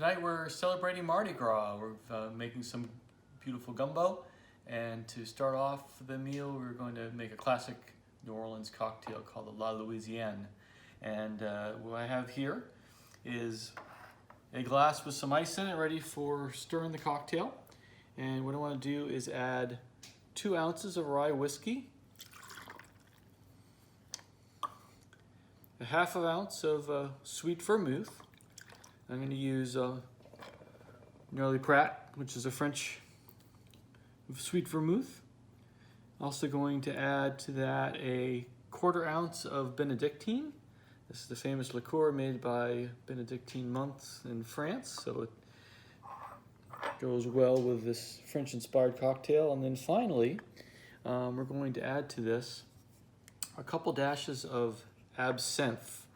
Tonight we're celebrating Mardi Gras. We're making some beautiful gumbo, and to start off the meal we're going to make a classic New Orleans cocktail called the Louisiana. And what I have here is a glass with some ice in it ready for stirring the cocktail. And what I want to do is add 2 ounces of rye whiskey, a half an ounce of sweet vermouth. I'm going to use Nola, which is a French sweet vermouth. Also going to add to that a 1/4 ounce of Benedictine. This is the famous liqueur made by Benedictine monks in France, so it goes well with this French-inspired cocktail. And then finally, we're going to add to this a couple dashes of absinthe.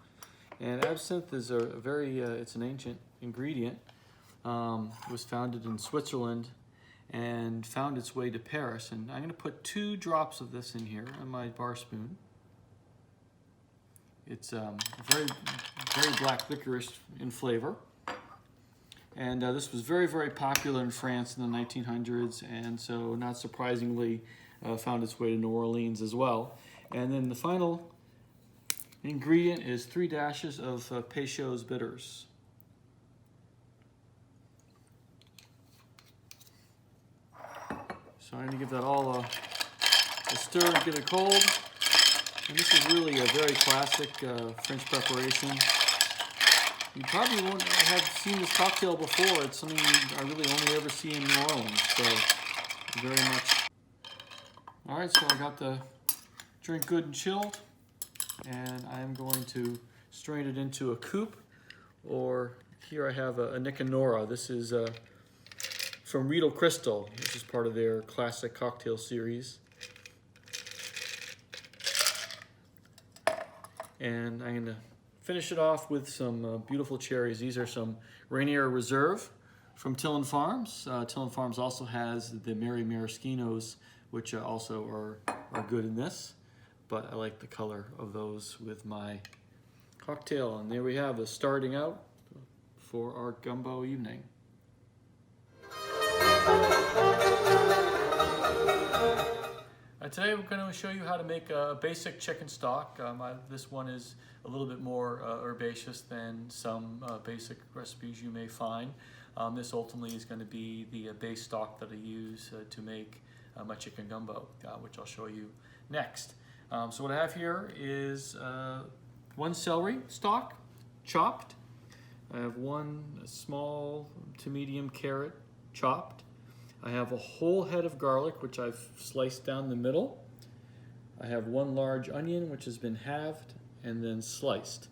And absinthe is a very, it's an ancient ingredient. It was founded in Switzerland and found its way to Paris. And I'm going to put 2 drops of this in here on my bar spoon. It's very black licorice in flavor. And this was very popular in France in the 1900s, and so not surprisingly found its way to New Orleans as well. And then the final ingredient is 3 dashes of Peychaud's bitters. So I'm going to give that all a stir and get it cold. And this is really a very classic French preparation. You probably won't have seen this cocktail before. It's something I really only ever see in New Orleans, so very much. All right, so I got the drink good and chilled, and I am going to strain it into a coupe, or here I have a Nicanora. This is from Riedel Crystal, which is part of their classic cocktail series. And I'm going to finish it off with some beautiful cherries. These are some Rainier Reserve from Tillin Farms. Tillin Farms also has the Mary Maraschinos, which also are good in this. But I like the color of those with my cocktail. And there we have the starting out for our gumbo evening. Today we're going to show you how to make a basic chicken stock. This one is a little bit more herbaceous than some basic recipes you may find. This ultimately is going to be the base stock that I use to make my chicken gumbo, which I'll show you next. So what I have here is 1 celery stalk, chopped. I have 1 small to medium carrot, chopped. I have a whole head of garlic, which I've sliced down the middle. I have 1 large onion, which has been halved and then sliced.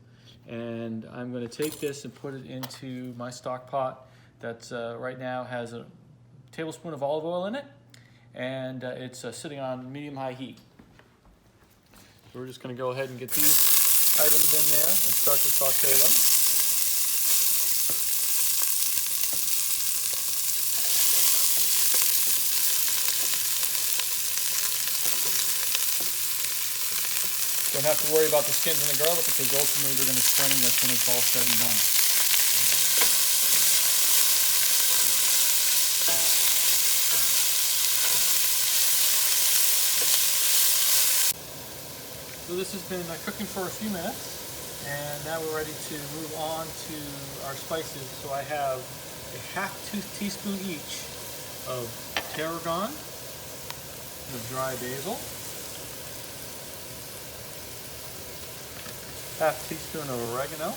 And I'm going to take this and put it into my stock pot that's right now has a tablespoon of olive oil in it, and it's sitting on medium-high heat. So we're just going to go ahead and get these items in there and start to saute them. Don't have to worry about the skins and the garlic because ultimately we're going to strain this when it's all said and done. So this has been cooking for a few minutes, and now we're ready to move on to our spices. So I have a ½ teaspoon each of tarragon, of dry basil, ½ teaspoon of oregano,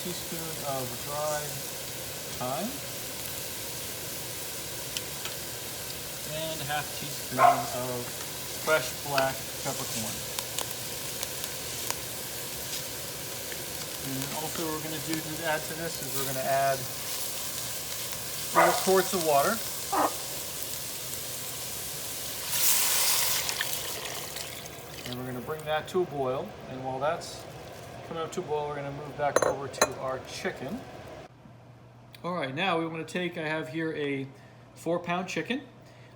teaspoon of dried thyme, and ½ teaspoon of fresh black peppercorn. And also what we're going to do to add to this is we're going to add 4 quarts of water. And we're going to bring that to a boil, and while that's coming up to a boil, we're going to move back over to our chicken. All right, now we want to take, I have here a 4-pound chicken,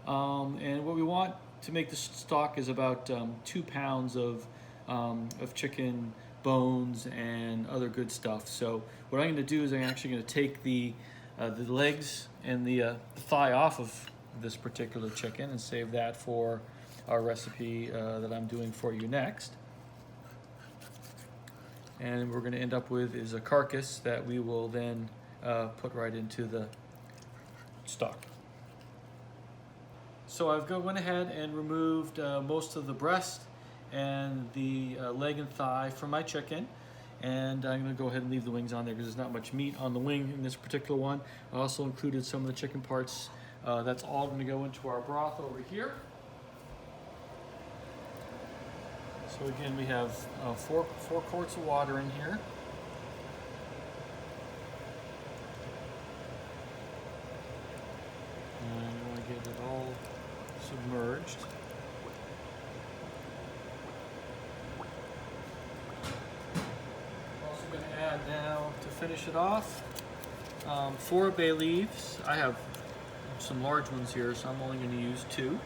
and what we want to make the stock is about 2 pounds of chicken bones and other good stuff. So what I'm going to do is I'm actually going to take the legs and the thigh off of this particular chicken and save that for our recipe that I'm doing for you next. And we're going to end up with is a carcass that we will then put right into the stock. So I've went ahead and removed most of the breast and the leg and thigh from my chicken, and I'm going to go ahead and leave the wings on there because there's not much meat on the wing in this particular one. I also included some of the chicken parts. That's all going to go into our broth over here. So again, we have 4 quarts of water in here. And I want to get it all submerged. Also going to add now, to finish it off, 4 bay leaves. I have some large ones here, so I'm only going to use 2.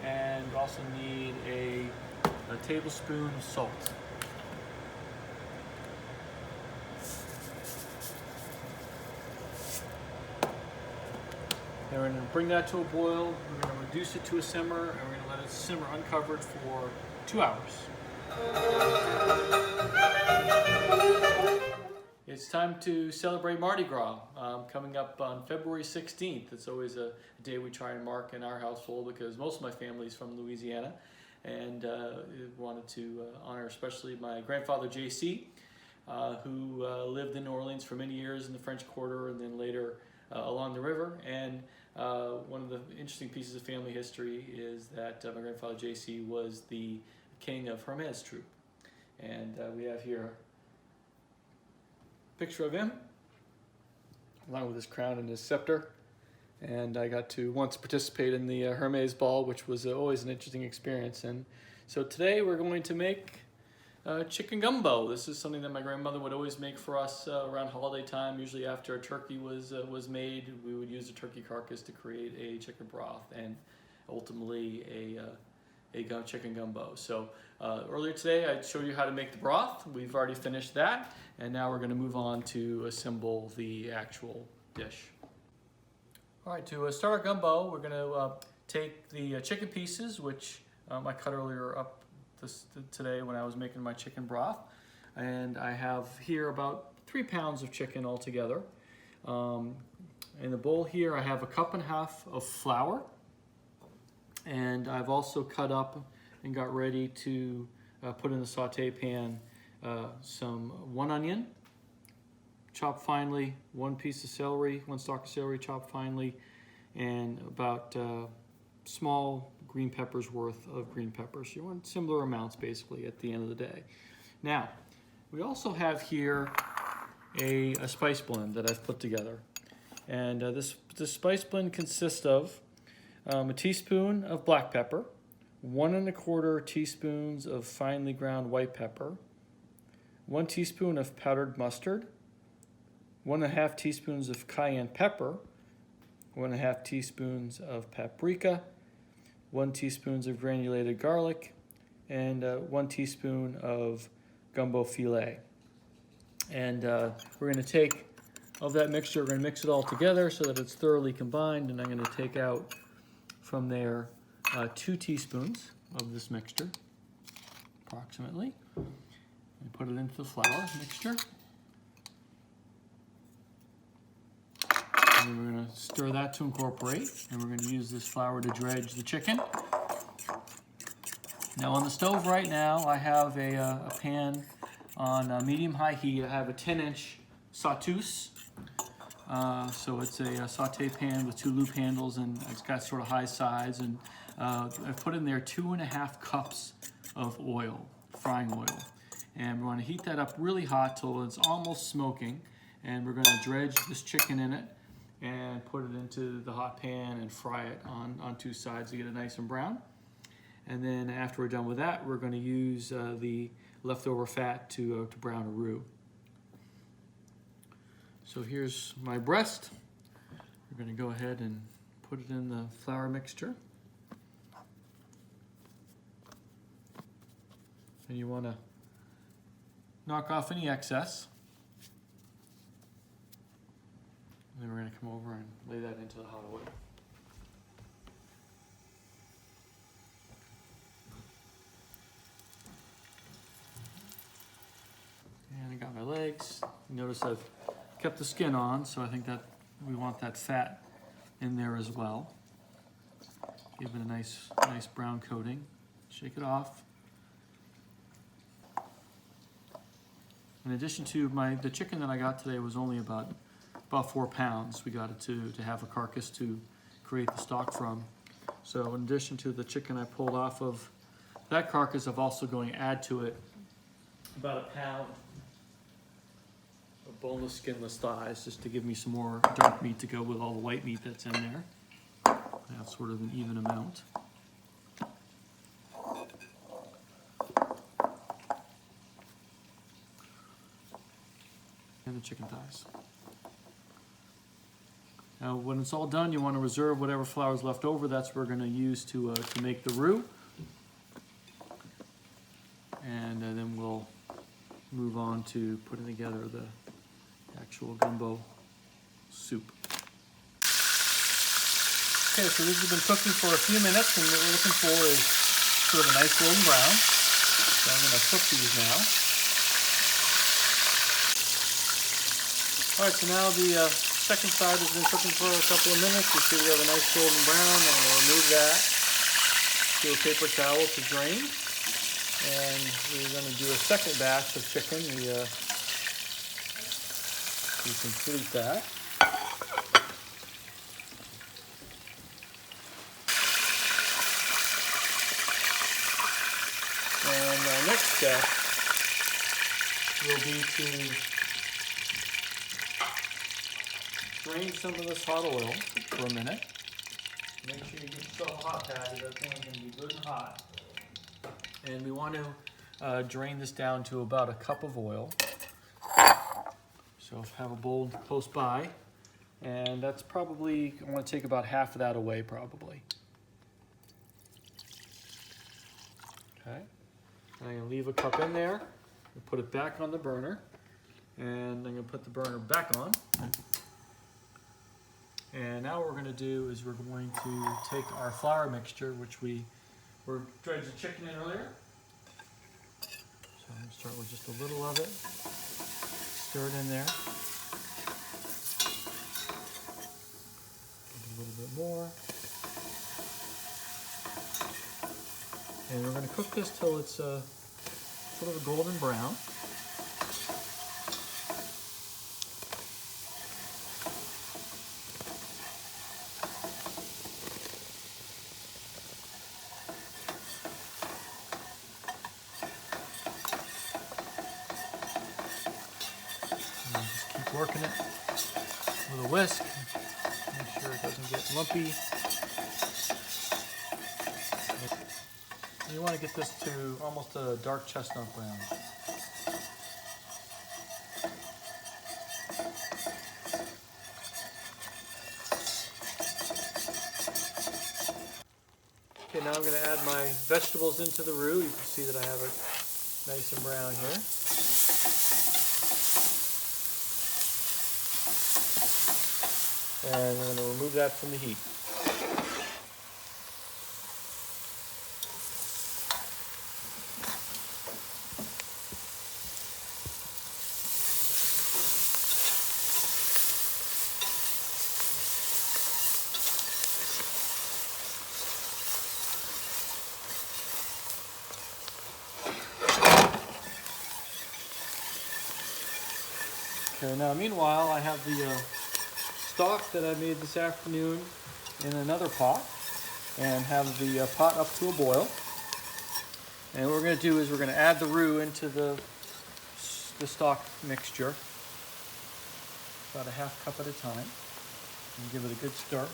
And also need a tablespoon of salt. And we're going to bring that to a boil. We're going to reduce it to a simmer, and we're going to let it simmer uncovered for 2 hours. It's time to celebrate Mardi Gras, coming up on February 16th. It's always a day we try and mark in our household because most of my family is from Louisiana, and wanted to honor especially my grandfather JC, who lived in New Orleans for many years in the French Quarter and then later along the river. And one of the interesting pieces of family history is that my grandfather JC was the King of Hermes troupe. And we have here a picture of him, along with his crown and his scepter. And I got to once participate in the Hermes ball, which was always an interesting experience. And so today we're going to make chicken gumbo. This is something that my grandmother would always make for us around holiday time. Usually after a turkey was made, we would use a turkey carcass to create a chicken broth and ultimately a chicken gumbo. So earlier today I showed you how to make the broth. We've already finished that, and now we're going to move on to assemble the actual dish. All right, to start our gumbo, we're going to take the chicken pieces, which I cut earlier up today when I was making my chicken broth. And I have here about 3 pounds of chicken altogether. In the bowl here, I have 1.5 cups of flour. And I've also cut up and got ready to put in the saute pan some 1 onion, chopped finely, 1 piece of celery, 1 stalk of celery chopped finely, and about small green peppers worth of green peppers. You want similar amounts basically at the end of the day. Now, we also have here a spice blend that I've put together. And this spice blend consists of a teaspoon of black pepper, 1 1/4 teaspoons of finely ground white pepper, 1 teaspoon of powdered mustard, 1 1/2 teaspoons of cayenne pepper, 1 1/2 teaspoons of paprika, 1 teaspoon of granulated garlic, and 1 teaspoon of gumbo filet. And we're going to take of that mixture, we're going to mix it all together so that it's thoroughly combined, and I'm going to take out from there 2 teaspoons of this mixture, approximately, and put it into the flour mixture. And then we're going to stir that to incorporate, and we're going to use this flour to dredge the chicken. Now on the stove right now, I have a pan on medium-high heat. I have a 10-inch sauteuse. So it's a saute pan with 2 loop handles, and it's got sort of high sides. And I've put in there 2.5 cups of oil, frying oil. And we're going to heat that up really hot till it's almost smoking. And we're going to dredge this chicken in it and put it into the hot pan and fry it on 2 sides to get it nice and brown. And then after we're done with that, we're going to use the leftover fat to brown a roux. So here's my breast. We're going to go ahead and put it in the flour mixture. And you want to knock off any excess. And then we're going to come over and lay that into the hot oil. And I got my legs. Notice I've kept the skin on, so I think that we want that fat in there as well. Give it a nice brown coating. Shake it off. In addition to the chicken that I got today was only about 4 pounds. We got it to have a carcass to create the stock from. So in addition to the chicken I pulled off of that carcass, I'm also going to add to it about 1 pound of boneless, skinless thighs, just to give me some more dark meat to go with all the white meat that's in there. I have sort of an even amount. And the chicken thighs. Now when it's all done, you want to reserve whatever flour is left over. That's what we're going to use to make the roux. And then we'll move on to putting together the actual gumbo soup. Okay, so this has been cooking for a few minutes, and what we're looking for is sort of a nice golden brown. So I'm going to cook these now. All right, so now the second side has been cooking for a couple of minutes. You see we have a nice golden brown, and we'll remove that to a paper towel to drain. And we're going to do a second batch of chicken. We complete that. And our next step will be to drain some of this hot oil for a minute. Make sure you get yourself a hot patty. That's only going to be good and hot. And we want to drain this down to about 1 cup of oil. So have a bowl close by. And that's probably, I want to take about half of that away probably. Okay. I'm going to leave a cup in there, put it back on the burner, and I'm going to put the burner back on. And now what we're going to do is we're going to take our flour mixture, which we dredged the chicken in earlier. So I'm going to start with just a little of it, stir it in there, a little bit more. And we're going to cook this till it's sort of a golden brown. And just keep working it with a whisk. Make sure it doesn't get lumpy. You want to get this to almost a dark chestnut brown. Okay, now I'm going to add my vegetables into the roux. You can see that I have it nice and brown here. And I'm going to remove that from the heat. Okay, now meanwhile I have the stock that I made this afternoon in another pot, and have the pot up to a boil. And what we're going to do is we're going to add the roux into the stock mixture, about a half cup at a time, and give it a good stir.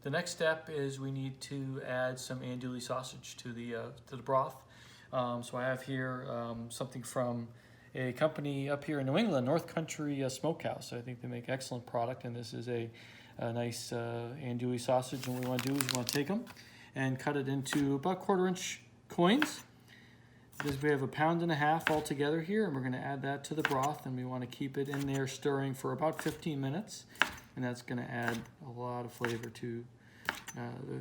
The next step is we need to add some andouille sausage to the broth. So I have here something from a company up here in New England, North Country Smokehouse. I think they make excellent product, and this is a nice andouille sausage. And what we want to do is we want to take them and cut it into about 1/4 inch coins. Because we have 1.5 pounds all together here, and we're going to add that to the broth, and we want to keep it in there stirring for about 15 minutes, and that's going to add a lot of flavor to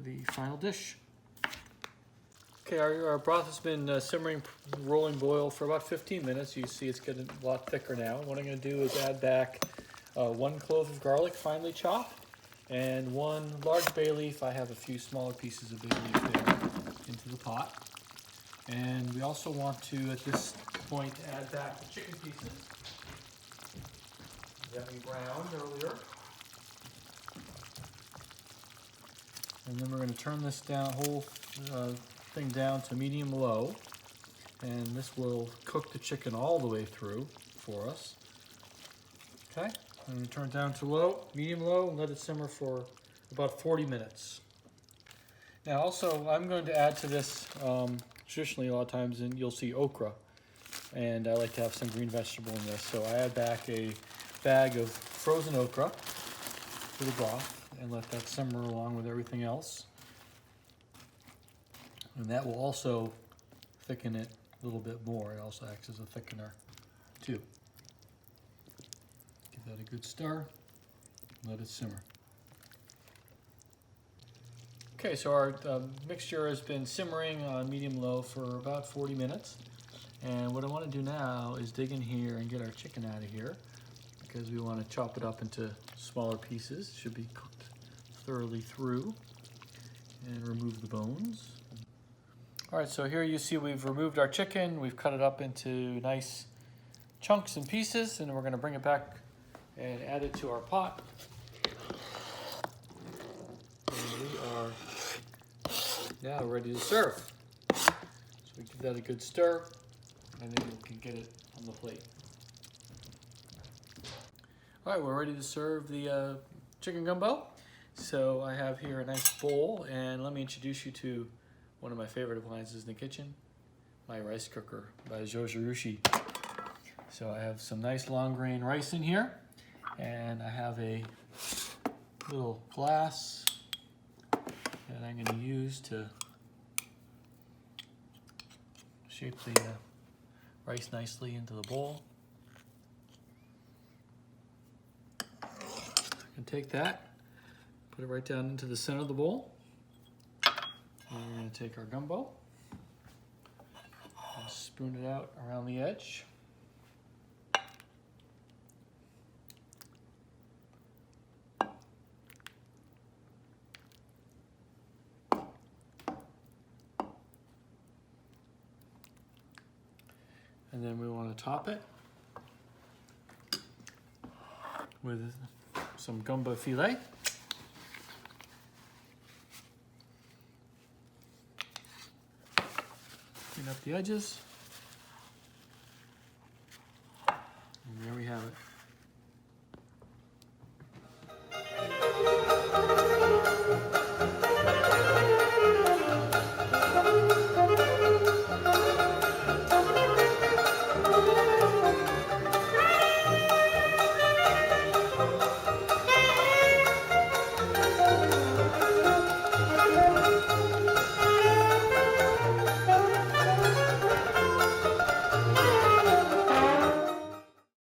the final dish. Okay, our broth has been simmering, rolling boil for about 15 minutes. You see it's getting a lot thicker now. What I'm going to do is add back 1 clove of garlic finely chopped and 1 large bay leaf. I have a few smaller pieces of bay leaf there into the pot. And we also want to, at this point, add back the chicken pieces that we browned earlier. And then we're going to turn this whole thing down to medium-low. And this will cook the chicken all the way through for us. Okay, I'm going to turn it down to low, medium-low, and let it simmer for about 40 minutes. Now also, I'm going to add to this, traditionally a lot of times you'll see okra, and I like to have some green vegetable in this, so I add back a bag of frozen okra to the broth and let that simmer along with everything else, and that will also thicken it a little bit more. It also acts as a thickener too. Give that a good stir, let it simmer. Okay, so our mixture has been simmering on medium-low for about 40 minutes. And what I want to do now is dig in here and get our chicken out of here, because we want to chop it up into smaller pieces. It should be cooked thoroughly through, and remove the bones. All right, so here you see we've removed our chicken. We've cut it up into nice chunks and pieces, and we're going to bring it back and add it to our pot. And we are now ready to serve. So we give that a good stir, and then we can get it on the plate. All right, we're ready to serve the chicken gumbo. So I have here a nice bowl, and let me introduce you to one of my favorite appliances in the kitchen, my rice cooker by Jojirushi. So I have some nice long grain rice in here, and I have a little glass that I'm going to use to shape the rice nicely into the bowl. I can take that, put it right down into the center of the bowl. And we're going to take our gumbo and spoon it out around the edge. And then we want to top it with some gumbo filet. Clean up the edges.